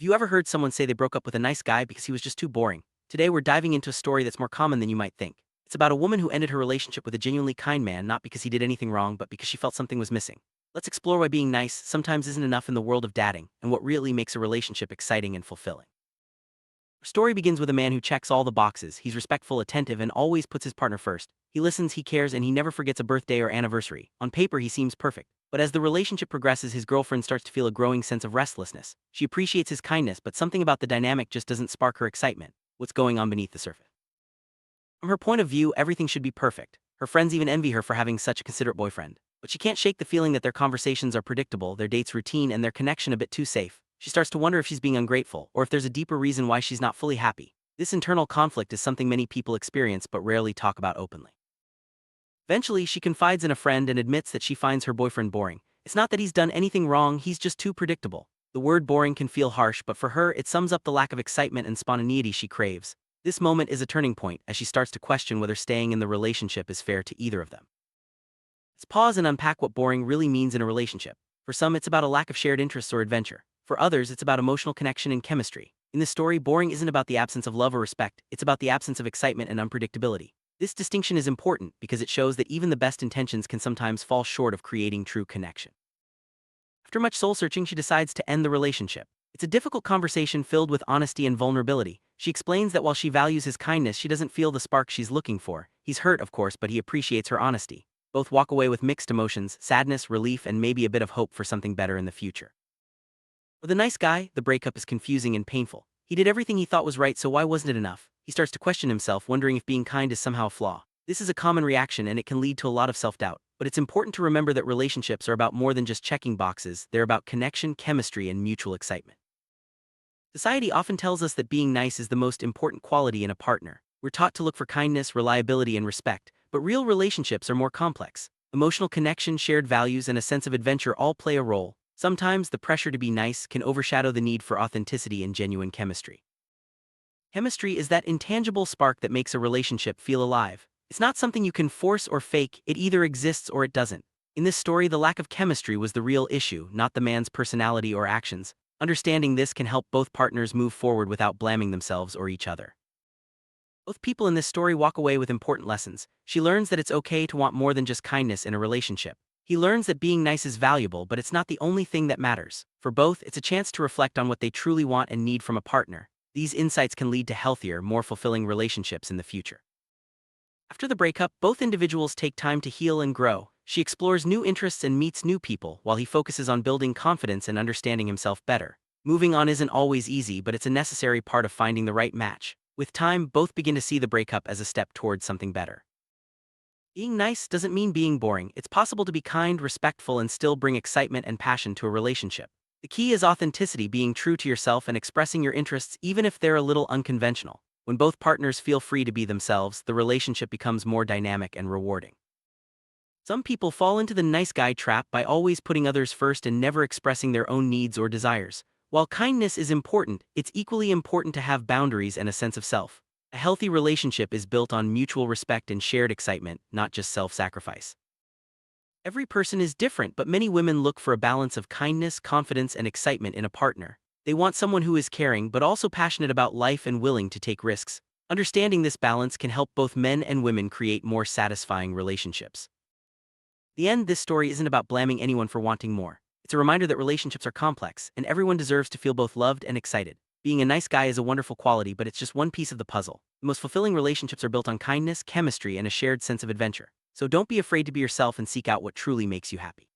Have you ever heard someone say they broke up with a nice guy because he was just too boring? Today we're diving into a story that's more common than you might think. It's about a woman who ended her relationship with a genuinely kind man not because he did anything wrong but because she felt something was missing. Let's explore why being nice sometimes isn't enough in the world of dating and what really makes a relationship exciting and fulfilling. Our story begins with a man who checks all the boxes. He's respectful, attentive, and always puts his partner first. He listens, he cares, and he never forgets a birthday or anniversary. On paper, he seems perfect. But as the relationship progresses, his girlfriend starts to feel a growing sense of restlessness. She appreciates his kindness, but something about the dynamic just doesn't spark her excitement. What's going on beneath the surface? From her point of view, everything should be perfect. Her friends even envy her for having such a considerate boyfriend. But she can't shake the feeling that their conversations are predictable, their dates routine, and their connection a bit too safe. She starts to wonder if she's being ungrateful, or if there's a deeper reason why she's not fully happy. This internal conflict is something many people experience but rarely talk about openly. Eventually, she confides in a friend and admits that she finds her boyfriend boring. It's not that he's done anything wrong, he's just too predictable. The word boring can feel harsh, but for her, it sums up the lack of excitement and spontaneity she craves. This moment is a turning point as she starts to question whether staying in the relationship is fair to either of them. Let's pause and unpack what boring really means in a relationship. For some, it's about a lack of shared interests or adventure. For others, it's about emotional connection and chemistry. In this story, boring isn't about the absence of love or respect, it's about the absence of excitement and unpredictability. This distinction is important because it shows that even the best intentions can sometimes fall short of creating true connection. After much soul-searching, she decides to end the relationship. It's a difficult conversation filled with honesty and vulnerability. She explains that while she values his kindness, she doesn't feel the spark she's looking for. He's hurt, of course, but he appreciates her honesty. Both walk away with mixed emotions, sadness, relief, and maybe a bit of hope for something better in the future. With a nice guy, the breakup is confusing and painful. He did everything he thought was right, so why wasn't it enough? He starts to question himself, wondering if being kind is somehow a flaw. This is a common reaction and it can lead to a lot of self-doubt. But it's important to remember that relationships are about more than just checking boxes, they're about connection, chemistry, and mutual excitement. Society often tells us that being nice is the most important quality in a partner. We're taught to look for kindness, reliability, and respect, but real relationships are more complex. Emotional connection, shared values, and a sense of adventure all play a role. Sometimes the pressure to be nice can overshadow the need for authenticity and genuine chemistry. Chemistry is that intangible spark that makes a relationship feel alive. It's not something you can force or fake, it either exists or it doesn't. In this story, the lack of chemistry was the real issue, not the man's personality or actions. Understanding this can help both partners move forward without blaming themselves or each other. Both people in this story walk away with important lessons. She learns that it's okay to want more than just kindness in a relationship. He learns that being nice is valuable, but it's not the only thing that matters. For both, it's a chance to reflect on what they truly want and need from a partner. These insights can lead to healthier, more fulfilling relationships in the future. After the breakup, both individuals take time to heal and grow. She explores new interests and meets new people, while he focuses on building confidence and understanding himself better. Moving on isn't always easy, but it's a necessary part of finding the right match. With time, both begin to see the breakup as a step towards something better. Being nice doesn't mean being boring. It's possible to be kind, respectful, and still bring excitement and passion to a relationship. The key is authenticity, being true to yourself and expressing your interests even if they're a little unconventional. When both partners feel free to be themselves, the relationship becomes more dynamic and rewarding. Some people fall into the nice guy trap by always putting others first and never expressing their own needs or desires. While kindness is important, it's equally important to have boundaries and a sense of self. A healthy relationship is built on mutual respect and shared excitement, not just self-sacrifice. Every person is different, but many women look for a balance of kindness, confidence, and excitement in a partner. They want someone who is caring but also passionate about life and willing to take risks. Understanding this balance can help both men and women create more satisfying relationships. In the end, this story isn't about blaming anyone for wanting more. It's a reminder that relationships are complex, and everyone deserves to feel both loved and excited. Being a nice guy is a wonderful quality, but it's just one piece of the puzzle. The most fulfilling relationships are built on kindness, chemistry, and a shared sense of adventure. So don't be afraid to be yourself and seek out what truly makes you happy.